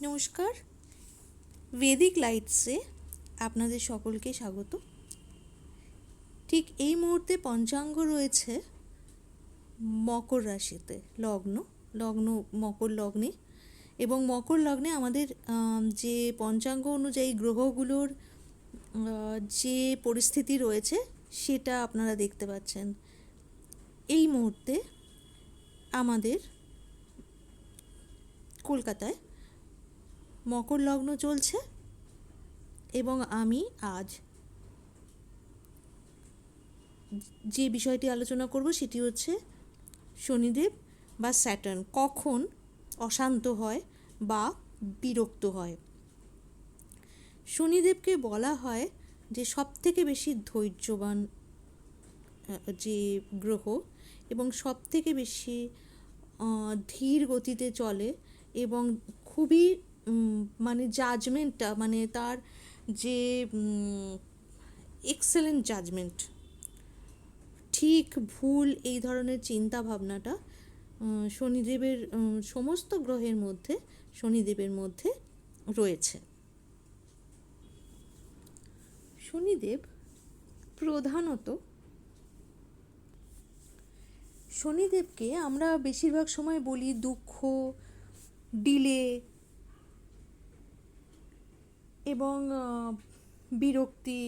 নমস্কার, বেদিক লাইটসে আপনাদের সকলকে স্বাগত। ঠিক এই মুহূর্তে পঞ্চাঙ্গ রয়েছে মকর রাশিতে, লগ্ন মকর লগ্নে, এবং মকর লগ্নে আমাদের যে পঞ্চাঙ্গ অনুযায়ী গ্রহগুলোর যে পরিস্থিতি রয়েছে সেটা আপনারা দেখতে পাচ্ছেন। এই মুহূর্তে আমাদের কলকাতায় মকর লগ্ন চলছে এবং আমি আজ যে বিষয়টি আলোচনা করব সেটি হচ্ছে শনিদেব বা স্যাটার্ন কখন অশান্ত হয় বা বিরক্ত হয়। শনিদেবকে বলা হয় যে সবথেকে বেশি ধৈর্যবান যে গ্রহ এবং সবথেকে বেশি ধীর গতিতে চলে এবং খুবই মানে জাজমেন্টটা, মানে তার যে এক্সেলেন্ট জাজমেন্ট, ঠিক ভুল এই ধরনের চিন্তা ভাবনাটা শনিদেবের সমস্ত গ্রহের মধ্যে শনিদেবের মধ্যে রয়েছে। শনিদেব প্রধানত, শনিদেবকে আমরা বেশিরভাগ সময় বলি দুঃখ, ডিলে এবং বিরক্তি,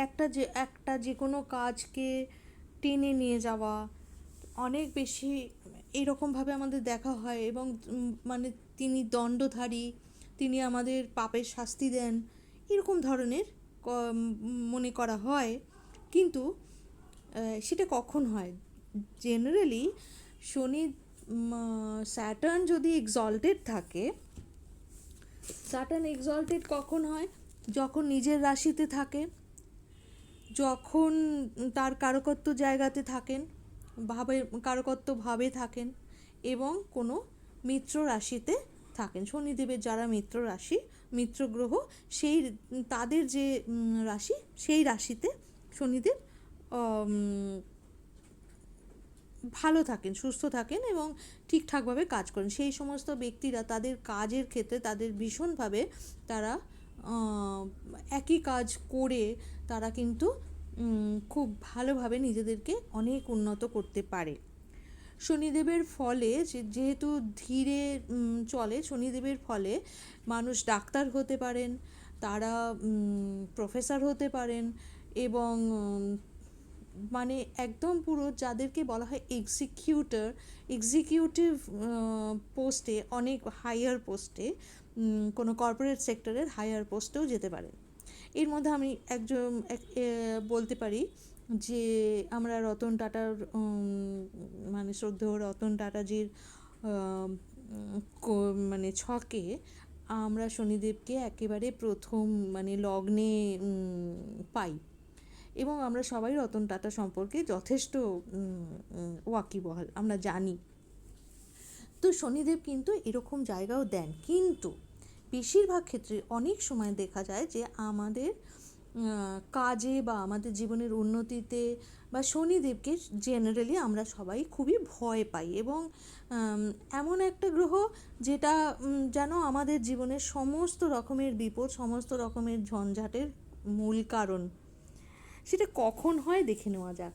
একটা যে কোনো কাজকে টেনে নিয়ে যাওয়া, অনেক বেশি এইরকমভাবে আমাদের দেখা হয়। এবং মানে তিনি দণ্ডধারী, তিনি আমাদের পাপের শাস্তি দেন, এরকম ধরনের মনে করা হয়। কিন্তু সেটা কখন হয়? জেনারেলি শনি স্যাটার্ন যদি এক্সল্টেড থাকে, স্যাটার্ন এক্সল্টেড কখন হয়? যখন নিজের রাশিতে থাকে, যখন তার কারকত্ব জায়গাতে থাকেন, কারকত্ব ভাবে থাকেন এবং কোনো মিত্র রাশিতে থাকেন। শনিদেবের যারা মিত্র গ্রহ, সেই তাদের যে রাশি, সেই রাশিতে শনিদেব ভালো থাকেন, সুস্থ থাকেন এবং ঠিকঠাকভাবে কাজ করেন। সেই সমস্ত ব্যক্তিরা তাদের কাজের ক্ষেত্রে তাদের ভীষণভাবে তারা একই কাজ করে তারা কিন্তু খুব ভালোভাবে নিজেদেরকে অনেক উন্নত করতে পারে। শনিদেবের ফলে যেহেতু ধীরে চলে, শনিদেবের ফলে মানুষ ডাক্তার হতে পারেন, তারা প্রফেসর হতে পারেন এবং মানে একদম পুরো যাদেরকে বলা হয় এক্সিকিউটিভ পোস্টে, অনেক হায়ার পোস্টে, কোনো কর্পোরেট সেক্টরের হায়ার পোস্টেও যেতে পারেন। এর মধ্যে আমি বলতে পারি যে আমরা রতন টাটার, মানে শ্রদ্ধেয় রতন টাটাজির মানে ছকে আমরা শনিদেবকে একেবারে প্রথম মানে লগ্নে পাই এবং আমরা সবাই রতন টাটা সম্পর্কে যথেষ্ট ওয়াকিবহাল, আমরা জানি। তো শনিদেব কিন্তু এরকম জায়গাও দেন, কিন্তু বেশিরভাগ ক্ষেত্রে অনেক সময় দেখা যায় যে আমাদের কাজে বা আমাদের জীবনের উন্নতিতে বা শনিদেবকে জেনারেলি আমরা সবাই খুবই ভয় পাই এবং এমন একটা গ্রহ যেটা যেন আমাদের জীবনের সমস্ত রকমের বিপদ, সমস্ত রকমের ঝঞ্ঝাটের মূল কারণ। সেটা কখন হয় দেখে নেওয়া যাক।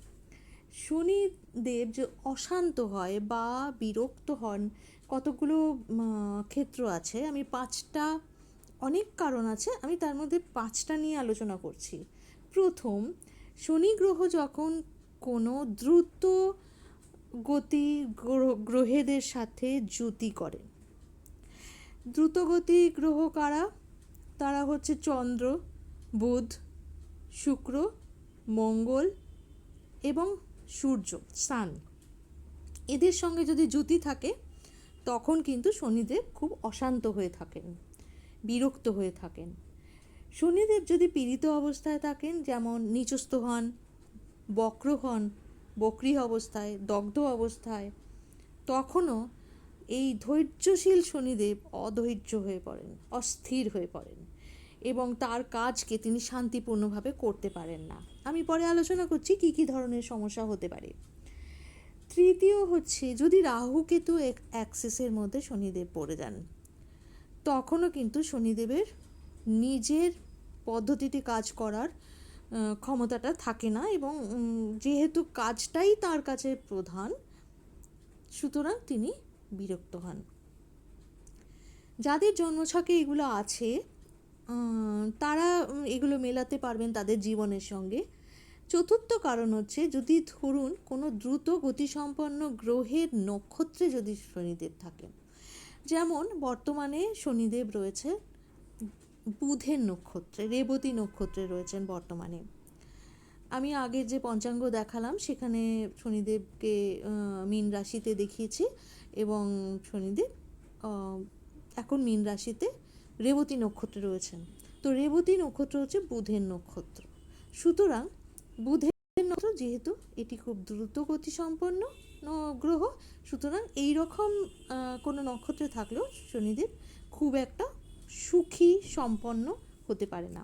শনিদেব যে অশান্ত হয় বা বিরক্ত হন, কতগুলো ক্ষেত্র আছে। আমি অনেক কারণ আছে, আমি তার মধ্যে 5টা নিয়ে আলোচনা করছি। প্রথম, শনি গ্রহ যখন কোনো দ্রুত গতি গ্রহেদের সাথে যুতি করে। দ্রুতগতি গ্রহ কারা? তারা হচ্ছে চন্দ্র, বুধ, শুক্র, মঙ্গল এবং সূর্য, সান। এদের সঙ্গে যদি যুতি থাকে তখন কিন্তু শনিদেব খুব অশান্ত হয়ে থাকেন, বিরক্ত হয়ে থাকেন। শনিদেব যদি পীড়িত অবস্থায় থাকেন, যেমন নিচস্থ হন, বক্র হন, বক্রী অবস্থায়, দগ্ধ অবস্থায়, তখনও এই ধৈর্যশীল শনিদেব অধৈর্য হয়ে পড়েন, অস্থির হয়ে পড়েন এবং তার কাজকে তিনি শান্তিপূর্ণভাবে করতে পারেন না। আমি পরে আলোচনা করছি কী কী ধরনের সমস্যা হতে পারে। তৃতীয় হচ্ছে যদি রাহু কেতু অ্যাক্সিসের মধ্যে শনিদেব পড়ে যান, তখনও কিন্তু শনিদেবের নিজের পদ্ধতিতে কাজ করার ক্ষমতাটা থাকে না, এবং যেহেতু কাজটাই তার কাছে প্রধান, সুতরাং তিনি বিরক্ত হন। যাদের জন্মছকে এগুলো আছে তারা এগুলো মেলাতে পারবেন তাদের জীবনের সঙ্গে। চতুর্থ কারণ হচ্ছে যদি ধরুন কোনো দ্রুত গতিসম্পন্ন গ্রহের নক্ষত্রে যদি শনিদেব থাকেন, যেমন বর্তমানে শনিদেব রয়েছে বুধের নক্ষত্রে, রেবতী নক্ষত্রে রয়েছেন বর্তমানে। আমি আগের যে পঞ্চাঙ্গ দেখালাম সেখানে শনিদেবকে মীন রাশিতে দেখিয়েছি, এবং শনিদেব এখন মীন রাশিতে রেবতী নক্ষত্রে রয়েছেন। তো রেবতী নক্ষত্র হচ্ছে বুধের নক্ষত্র, সুতরাং বুধের নক্ষত্র যেহেতু এটি খুব দ্রুত গতিসম্পন্ন গ্রহ, সুতরাং এই রকম কোনো নক্ষত্রে থাকলেও শনিদেব খুব একটা সুখী সম্পন্ন হতে পারে না।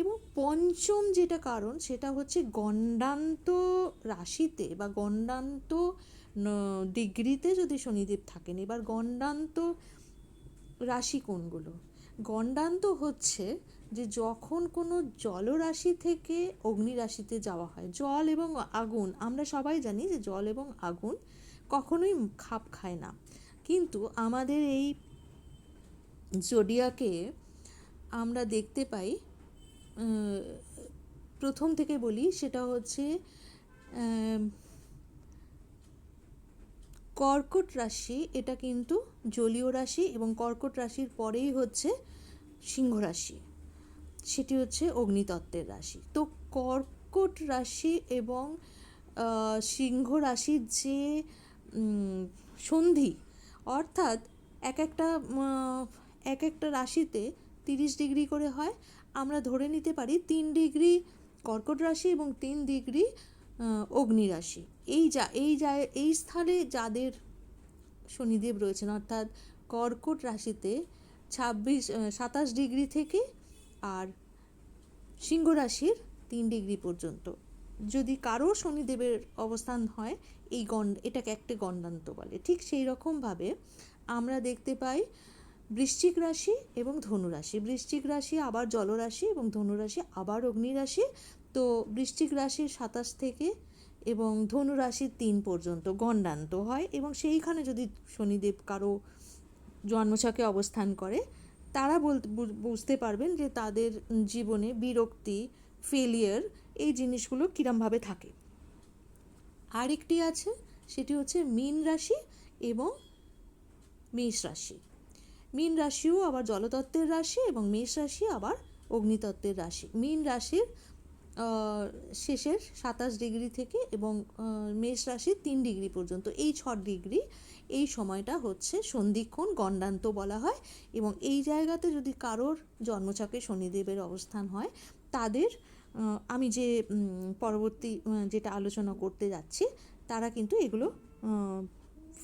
এবং পঞ্চম যেটা কারণ সেটা হচ্ছে গণ্ডান্ত রাশিতে বা গণ্ডান্ত ডিগ্রিতে যদি শনিদেব থাকেন। এবার গণ্ডান্ত রাশি কোনগুলো? গণ্ডান্ত হচ্ছে যে যখন কোনো জলরাশি থেকে অগ্নি রাশিতে যাওয়া হয়। জল এবং আগুন, আমরা সবাই জানি যে জল এবং আগুন কখনোই খাপ খায় না, কিন্তু আমাদের এই জোডিয়াকে আমরা দেখতে পাই, প্রথম থেকে বলি, সেটা হচ্ছে কর্কট রাশি। এটা কিন্তু জলীয় রাশি, এবং কর্কট রাশির পরেই হচ্ছে সিংহ রাশি, সেটি হচ্ছে অগ্নিতত্ত্বের রাশি। তো কর্কট রাশি এবং সিংহ রাশির যে সন্ধি, অর্থাৎ এক একটা রাশিতে 30 ডিগ্রি করে হয়। আমরা ধরে নিতে পারি 3 ডিগ্রি কর্কট রাশি এবং 3 ডিগ্রি অগ্নি রাশি। এই স্থানে যাদের শনিদেব রয়েছেন, অর্থাৎ কর্কট রাশিতে 27 ডিগ্রি থেকে আর সিংহ রাশির 3 ডিগ্রি পর্যন্ত যদি কারো শনিদেবের অবস্থান হয়, এটাকে একটা গণ্ডান্ত বলে। ঠিক সেই রকমভাবে আমরা দেখতে পাই বৃশ্চিক রাশি এবং ধনু রাশি। বৃশ্চিক রাশি আবার জলরাশি এবং ধনু রাশি আবার অগ্নি রাশি। তো বৃশ্চিক রাশির 27 থেকে এবং ধনু রাশির 3 পর্যন্ত গণ্ডান্ত হয়, এবং সেইখানে যদি শনিদেব কারো জন্মছকে অবস্থান করে, তারা বুঝতে পারবেন যে তাদের জীবনে বিরক্তি, ফেলিয়ার, এই জিনিসগুলো কীরমভাবে থাকে। আরেকটি আছে, সেটি হচ্ছে মীন রাশি এবং মেষ রাশি। মীন রাশিও আবার জলতত্ত্বের রাশি এবং মেষ রাশি আবার অগ্নিতত্ত্বের রাশি। মীন রাশির শেষের 27 ডিগ্রি থেকে এবং মেষ রাশির 3 ডিগ্রি পর্যন্ত, এই 6 ডিগ্রি, এই সময়টা হচ্ছে সন্ধিক্ষণ, গণ্ডান্ত বলা হয়। এবং এই জায়গাতে যদি কারোর জন্মছকে শনিদেবের অবস্থান হয়, তাদের আমি যে পরবর্তী যেটা আলোচনা করতে যাচ্ছি, তারা কিন্তু এগুলো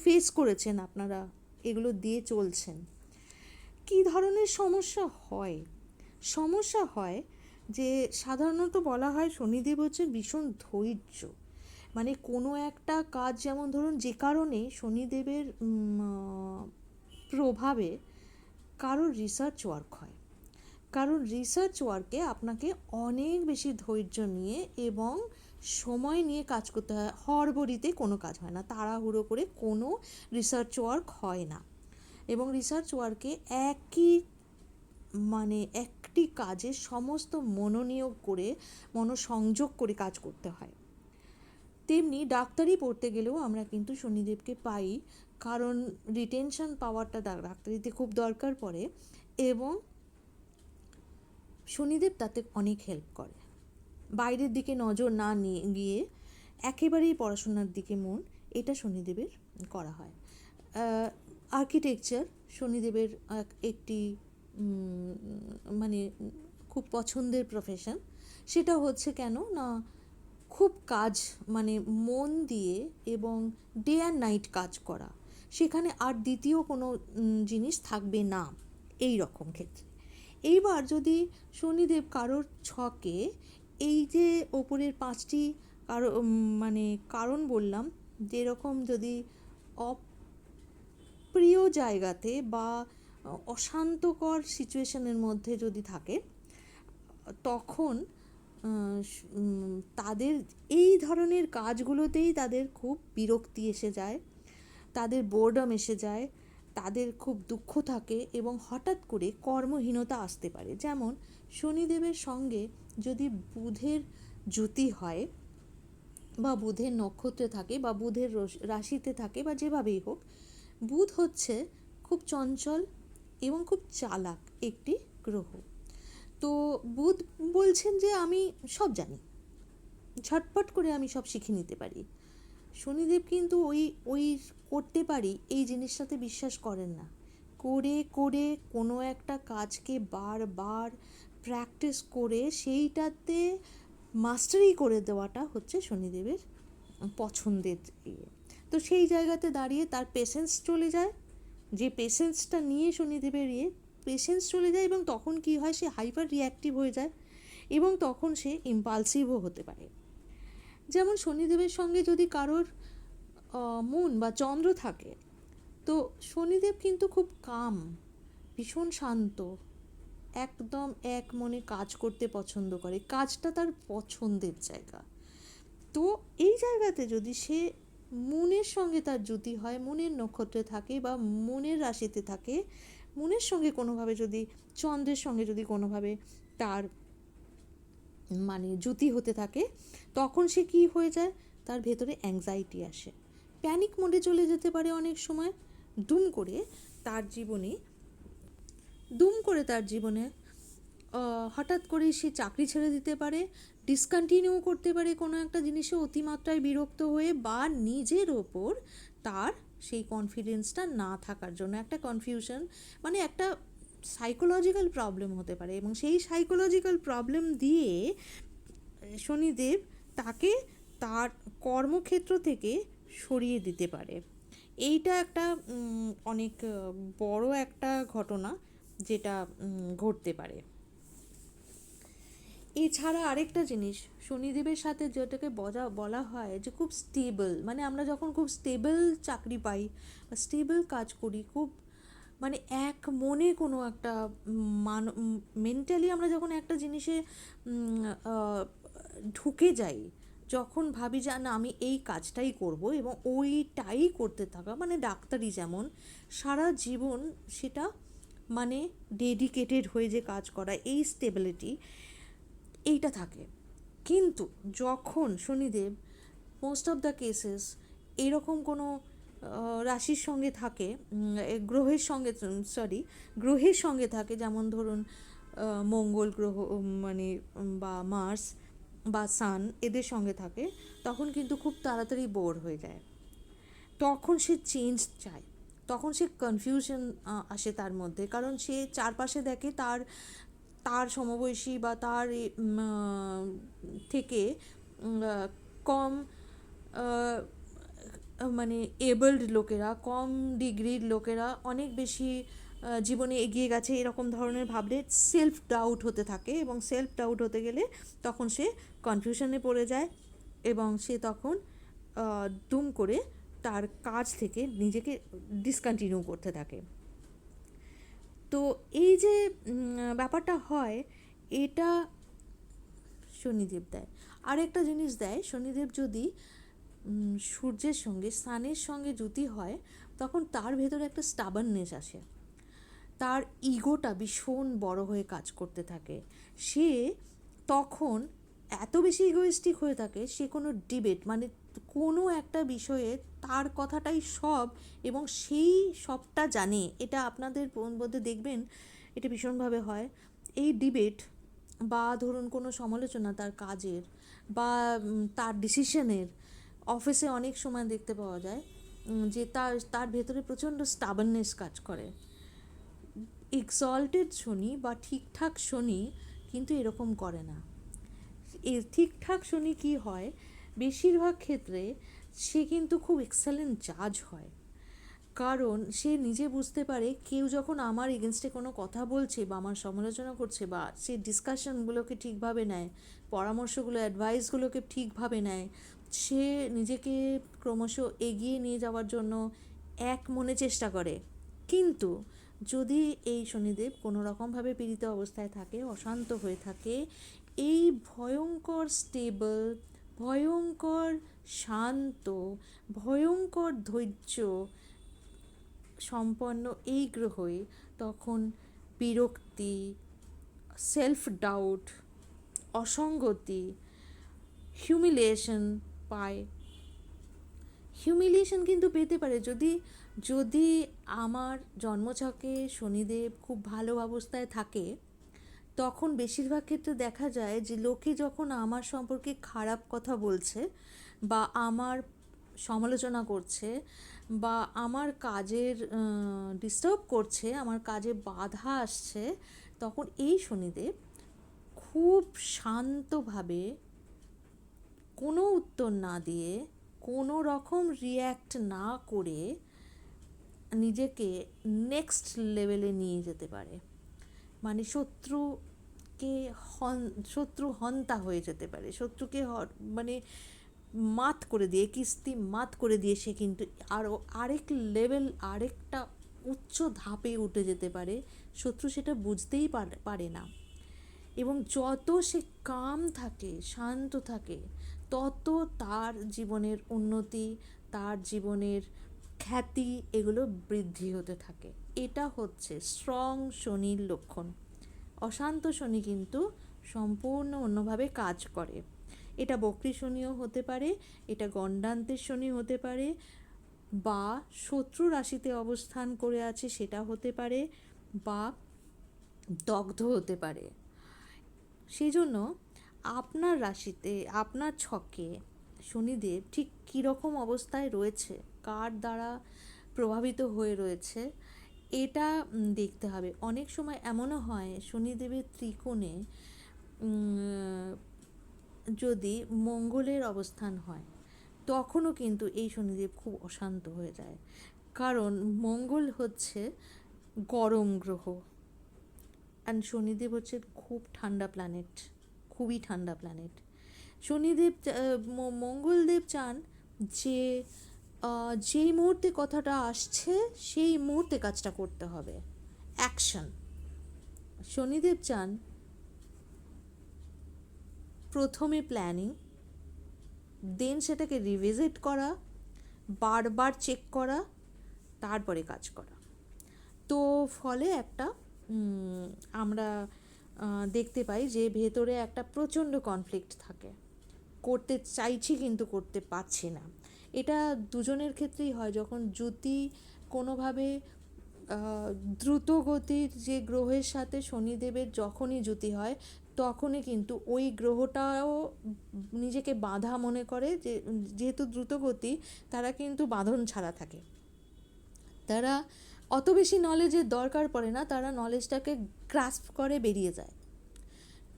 ফেস করেছেন, আপনারা এগুলো দিয়ে চলছেন। কী ধরনের সমস্যা হয়? সমস্যা হয় যে সাধারণত বলা হয় শনিদেব হচ্ছে ভীষণ ধৈর্য, মানে কোনো একটা কাজ, যেমন ধরুন যে কারণে শনিদেবের প্রভাবে কারোর রিসার্চ ওয়ার্ক হয়, কারণ রিসার্চ ওয়ার্কে আপনাকে অনেক বেশি ধৈর্য নিয়ে এবং সময় নিয়ে কাজ করতে হয়। হড়বড়িতে কোনো কাজ হয় না, তাড়াহুড়ো করে কোনো রিসার্চ ওয়ার্ক হয় না, এবং রিসার্চ ওয়ার্কে একটি কাজে সমস্ত মনোনিয়োগ করে, মনোসংযোগ করে কাজ করতে হয়। তেমনি ডাক্তারি পড়তে গেলেও আমরা কিন্তু শনিদেবকে পাই, কারণ রিটেনশন পাওয়ারটা ডাক্তারিতে খুব দরকার পড়ে, এবং শনিদেব তাতে অনেক হেল্প করে। বাইরের দিকে নজর না নিয়ে গিয়ে একেবারেই পড়াশোনার দিকে মন, এটা শনিদেবের করা হয়। আর্কিটেকচার শনিদেবের একটি খুব পছন্দের প্রফেশন। সেটা হচ্ছে কেন না, খুব কাজ, মন দিয়ে এবং ডে অ্যান্ড নাইট কাজ করা, সেখানে আর দ্বিতীয় কোনো জিনিস থাকবে না, এই রকম ক্ষেত্রে। এইবার যদি শনিদেব কারোর ছকে এই যে ওপরের 5টি কারণ বললাম, যেরকম যদি অপ্রিয় জায়গাতে বা অশান্তকর সিচুয়েশনের মধ্যে যদি থাকে, তখন তাদের এই ধরনের কাজগুলোতেই তাদের খুব বিরক্তি এসে যায়, তাদের বোরডম এসে যায়, তাদের খুব দুঃখ থাকে এবং হঠাৎ করে কর্মহীনতা আসতে পারে। যেমন শনিদেবের সঙ্গে যদি বুধের যুতি হয় বা বুধের নক্ষত্রে থাকে বা বুধের রাশিতে থাকে বা যেভাবেই হোক, বুধ হচ্ছে খুব চঞ্চল এবং খুব চালাক একটি গ্রহ। তো বুধ বলছেন যে আমি সব জানি, ঝটপট করে আমি সব শিখে নিতে পারি। শনিদেব কিন্তু ওই ওই করতে পারি এই জিনিসটাতে বিশ্বাস করেন না। করে করে কোনো একটা কাজকে বারবার প্র্যাকটিস করে সেইটাতে মাস্টারি করে দেওয়াটা হচ্ছে শনিদেবের পছন্দের ইয়ে। তো সেই জায়গাতে দাঁড়িয়ে তার পেশেন্স চলে যায়, যে পেশেন্সটা নিয়ে শনিদেবের পেশেন্স চলে যায়, এবং তখন কি হয়, সে হাইপার রিঅ্যাক্টিভ হয়ে যায় এবং তখন সে ইম্পালসিভও হতে পারে। যেমন শনিদেবের সঙ্গে যদি কারোর মুন বা চন্দ্র থাকে, তো শনিদেব কিন্তু খুব কাম, ভীষণ শান্ত, একদম এক মনে কাজ করতে পছন্দ করে, কাজটা তার পছন্দের জায়গা। তো এই জায়গাতে যদি সে মুনের সঙ্গে তার যুতি হয়, মুনের নক্ষত্রে থাকে বা মুনের রাশিতে থাকে, মুনের সঙ্গে কোনোভাবে যদি চন্দ্রের সঙ্গে যদি কোনোভাবে তার মানে যুতি হতে থাকে, তখন সে কি হয়ে যায়, তার ভেতরে অ্যাংজাইটি আসে, প্যানিক মোডে চলে যেতে পারে অনেক সময়। দুম করে তার জীবনে হঠাৎ করে সে চাকরি ছেড়ে দিতে পারে, ডিসকন্টিনিউ করতে পারে কোনো একটা জিনিসে অতিমাত্রায় বিরক্ত হয়ে, বা নিজের ওপর তার সেই কনফিডেন্সটা না থাকার জন্য একটা কনফিউশন, মানে একটা সাইকোলজিক্যাল প্রবলেম হতে পারে, এবং সেই সাইকোলজিক্যাল প্রবলেম দিয়ে শনিদেব তাকে তার কর্মক্ষেত্র থেকে সরিয়ে দিতে পারে। এইটা একটা অনেক বড় একটা ঘটনা যেটা ঘটতে পারে। এছাড়া আরেকটা জিনিস শনিদেবের সাথে যেটাকে বলা হয় যে খুব স্টেবল, মানে আমরা যখন খুব স্টেবল চাকরি পাই বা স্টেবল কাজ করি, খুব মানে এক মনে কোনো একটা মেন্টালি আমরা যখন একটা জিনিসে ঢুকে যাই, যখন ভাবি যে না আমি এই কাজটাই করব এবং ওইটাই করতে থাকা, মানে ডাক্তারি যেমন সারা জীবন সেটা মানে ডেডিকেটেড হয়ে যে কাজ করা, এই স্টেবিলিটি এইটা থাকে। কিন্তু যখন Shanidev most of the cases এরকম কোনো রাশির সঙ্গে থাকে, গ্রহের সঙ্গে থাকে, যেমন ধরুন মঙ্গল গ্রহ, মানে বা মার্স বা সান, এদের সঙ্গে থাকে, তখন কিন্তু খুব তাড়াতাড়ি বোর হয়ে যায়, তখন সে চেঞ্জ চায়, তখন সে কনফিউশন আসে তার মধ্যে, কারণ সে চারপাশে দেখে তার তার সমবয়সী বা তার থেকে কম মানে এবল্ড লোকেরা, কম ডিগ্রির লোকেরা অনেক বেশি জীবনে এগিয়ে গেছে, এরকম ধরনের ভাবলে সেলফ ডাউট হতে থাকে, এবং সেলফ ডাউট হতে গেলে তখন সে কনফিউশনে পড়ে যায় এবং সে তখন দুম করে তার কাজ থেকে নিজেকে ডিসকন্টিনিউ করতে থাকে। তো এই যে ব্যাপারটা হয়, এটা শনিদেব দেয়। আরেকটা জিনিস দেয়, শনিদেব যদি সূর্যের সঙ্গে সানের সঙ্গে যুতি হয়, তখন তার ভেতরে একটা স্টাবারনেস আসে, তার ইগোটা ভীষণ বড় হয়ে কাজ করতে থাকে, সে তখন এত বেশি ইগোইস্টিক হয়ে থাকে, সে কোনো ডিবেট মানে কোনো একটা বিষয়ে তার কথাটাই সব এবং সেই সবটা জানে, এটা আপনাদের মধ্যে দেখবেন এটা ভীষণভাবে হয়। এই ডিবেট বা ধরুন কোনো সমালোচনা তার কাজের বা তার ডিসিশনের, অফিসে অনেক সময় দেখতে পাওয়া যায় যে তার ভেতরে প্রচণ্ড স্টাবারনেস কাজ করে। এক্সল্টেড শনি বা ঠিকঠাক শনি কিন্তু এরকম করে না। ঠিকঠাক শনি কি হয়, বেশিরভাগ ক্ষেত্রে সে কিন্তু খুব এক্সেলেন্ট জাজ হয়, কারণ সে নিজে বুঝতে পারে কেউ যখন আমার এগেনস্টে কোনো কথা বলছে বা আমার সমালোচনা করছে বা সে ডিসকাশনগুলোকে ঠিকভাবে নেয়, পরামর্শগুলো অ্যাডভাইসগুলোকে ঠিকভাবে নেয়, সে নিজেকে ক্রমশ এগিয়ে নিয়ে যাওয়ার জন্য এক মনে চেষ্টা করে। কিন্তু যদি এই শনিদেব কোনো রকমভাবে পীড়িত অবস্থায় থাকে, অশান্ত হয়ে থাকে, এই ভয়ঙ্কর স্টেবল, ভয়ঙ্কর শান্ত, ভয়ঙ্কর ধৈর্য সম্পন্ন এই গ্রহই তখন বিরক্তি, সেলফ ডাউট, অসঙ্গতি, হিউমিলিয়েশন পায়। হিউমিলিয়েশন কিন্তু পেতে পারে যদি যদি আমার জন্মছকে শনিদেব খুব ভালো অবস্থায় থাকে, তখন বেশিরভাগ ক্ষেত্রে দেখা যায় যে লোকে যখন আমার সম্পর্কে খারাপ কথা বলছে বা আমার সমালোচনা করছে বা আমার কাজের ডিস্টার্ব করছে, আমার কাজে বাধা আসছে, তখন এই শনিদেব খুব শান্তভাবে, কোনো উত্তর না দিয়ে, কোনো রকম রিয়্যাক্ট না করে নিজেকে নেক্সট লেভেলে নিয়ে যেতে পারে। মানে শত্রু হন্তা হয়ে যেতে পারে, শত্রুকে মানে মাত করে দিয়ে, কিস্তি মাত করে দিয়ে সে কিন্তু আরও আরেক লেভেল, আরেকটা উচ্চ ধাপে উঠে যেতে পারে। শত্রু সেটা বুঝতেই পারে না। এবং যত সে কাম থাকে, শান্ত থাকে, তত তার জীবনের উন্নতি, তার জীবনের খ্যাতি এগুলো বৃদ্ধি হতে থাকে। এটা হচ্ছে স্ট্রং শনির লক্ষণ। অশান্ত শনি কিন্তু সম্পূর্ণ অন্যভাবে কাজ করে। এটা বক্রী শনিও হতে পারে, এটা গণ্ডান্তের শনি হতে পারে, বা শত্রু রাশিতে অবস্থান করে আছে সেটা হতে পারে, বা দগ্ধ হতে পারে। সেই জন্য আপনার রাশিতে, আপনার ছকে শনিদেব ঠিক কীরকম অবস্থায় রয়েছে, কার দ্বারা প্রভাবিত হয়ে রয়েছে, এটা দেখতে হবে। অনেক সময় এমনও হয় শনিদেবের ত্রিকোণে যদি মঙ্গলের অবস্থান হয়, তখনও কিন্তু এই শনিদেব খুব অশান্ত হয়ে যায়। কারণ মঙ্গল হচ্ছে গরম গ্রহ, অ্যান্ড শনিদেব হচ্ছে খুব ঠান্ডা প্ল্যানেট, খুবই ঠান্ডা প্ল্যানেট। শনিদেব, মঙ্গলদেব চান যে যেই মুহূর্তে কথাটা আসছে সেই মুহূর্তে কাজটা করতে হবে, অ্যাকশন। শনিদেব চান প্রথমে প্ল্যানিং, দেন সেটাকে রিভিজিট করা, বারবার চেক করা, তারপরে কাজ করা। তো ফলে একটা আমরা দেখতে পাই যে ভেতরে একটা প্রচণ্ড কনফ্লিক্ট থাকে, করতে চাইছি কিন্তু করতে পারছি না। এটা দুজনের ক্ষেত্রেই হয়। যখন জ্যোতি কোনোভাবে দ্রুত গতির যে গ্রহের সাথে শনিদেবের যখনই জ্যোতি হয়, তখনই কিন্তু ওই গ্রহটাও নিজেকে বাধা মনে করে, যে যেহেতু দ্রুতগতি, তারা কিন্তু বাঁধন ছাড়া থাকে, তারা অত বেশি নলেজের দরকার পড়ে না, তারা নলেজটাকে গ্রাস্প করে বেরিয়ে যায়।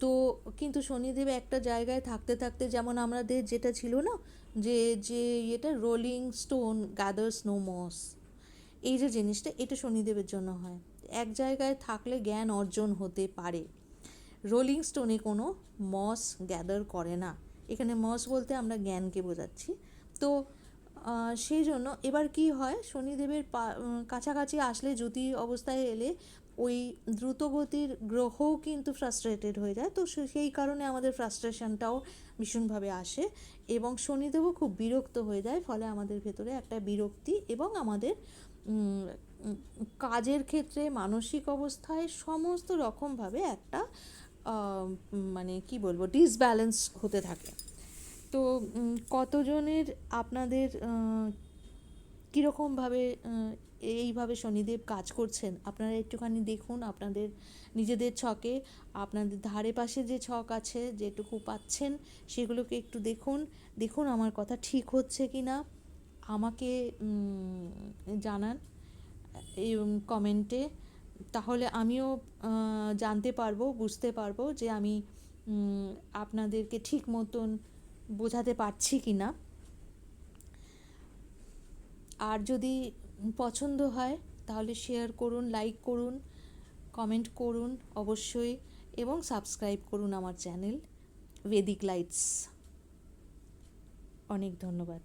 তো কিন্তু শনিদেব একটা জায়গায় থাকতে থাকতে, যেমন আমাদের যেটা ছিল না, যে যে এটা rolling stone gathers no moss, এই যে জিনিসটা, এটা শনিদেবের জন্য হয়। এক জায়গায় থাকলে জ্ঞান অর্জন হতে পারে, রোলিং স্টোনে কোনো মস গ্যাদার করে না। এখানে মস বলতে আমরা জ্ঞানকে বোঝাচ্ছি। তো সেই জন্য এবার কি হয়, শনিদেবের কাছাকাছি আসলে, জ্যোতি অবস্থায় এলে ওই দ্রুতগতির গ্রহও কিন্তু ফ্রাস্ট্রেটেড হয়ে যায়। তো সেই কারণে আমাদের ফ্রাস্ট্রেশনটাও ভীষণভাবে আসে এবং শনিদেবও খুব বিরক্ত হয়ে যায়। ফলে আমাদের ভেতরে একটা বিরক্তি এবং আমাদের কাজের ক্ষেত্রে, মানসিক অবস্থায়, সমস্ত রকমভাবে একটা মানে কি বলবো, ডিসব্যালেন্স হতে থাকে। তো কতজনের আপনাদের কীরকমভাবে এইভাবে শনিদেব কাজ করছেন আপনারা একটুখানি দেখুন। আপনাদের নিজেদের ছকে, আপনাদের ধারে পাশে যে ছক আছে, যেটুকু পাচ্ছেন সেগুলোকে একটু দেখুন। দেখুন আমার কথা ঠিক হচ্ছে কি না, আমাকে জানান এই কমেন্টে। তাহলে আমিও জানতে পারবো, বুঝতে পারবো যে আমি আপনাদেরকে ঠিক মতন বোঝাতে পারছি কি না। আর যদি পছন্দ হয় তাহলে শেয়ার করুন, লাইক করুন, কমেন্ট করুন অবশ্যই, এবং সাবস্ক্রাইব করুন আমার চ্যানেল ভেদিক লাইটস। অনেক ধন্যবাদ।